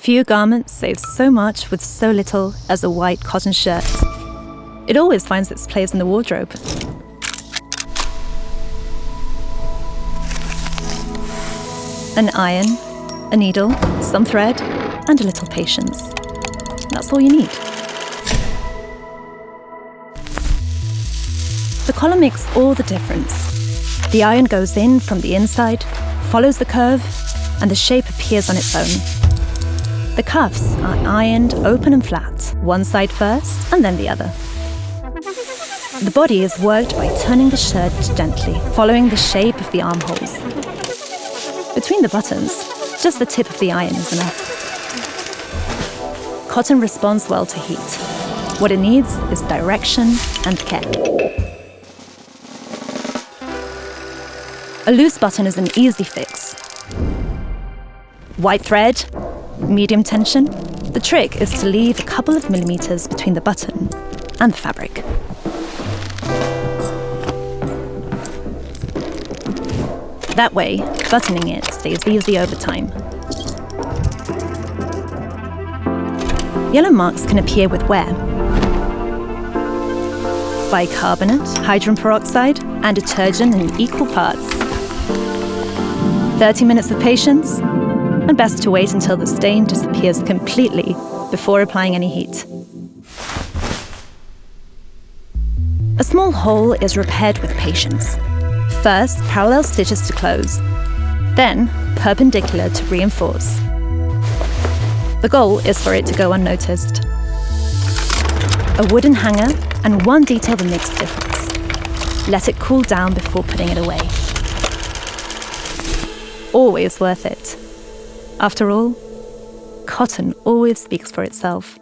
Few garments save so much with so little as a white cotton shirt. It always finds its place in the wardrobe. An iron, a needle, some thread, and a little patience. That's all you need. The collar makes all the difference. The iron goes in from the inside, follows the curve, and the shape appears on its own. The cuffs are ironed open and flat, one side first and then the other. The body is worked by turning the shirt gently, following the shape of the armholes. Between the buttons, just the tip of the iron is enough. Cotton responds well to heat. What it needs is direction and care. A loose button is an easy fix. White thread, medium tension. The trick is to leave a couple of millimeters between the button and the fabric. That way, buttoning it stays easy over time. Yellow marks can appear with wear. Bicarbonate, hydrogen peroxide, and detergent in equal parts. 30 minutes of patience, and best to wait until the stain disappears completely before applying any heat. A small hole is repaired with patience. First, parallel stitches to close, then perpendicular to reinforce. The goal is for it to go unnoticed. A wooden hanger and one detail that makes a difference. Let it cool down before putting it away. Always worth it. After all, cotton always speaks for itself.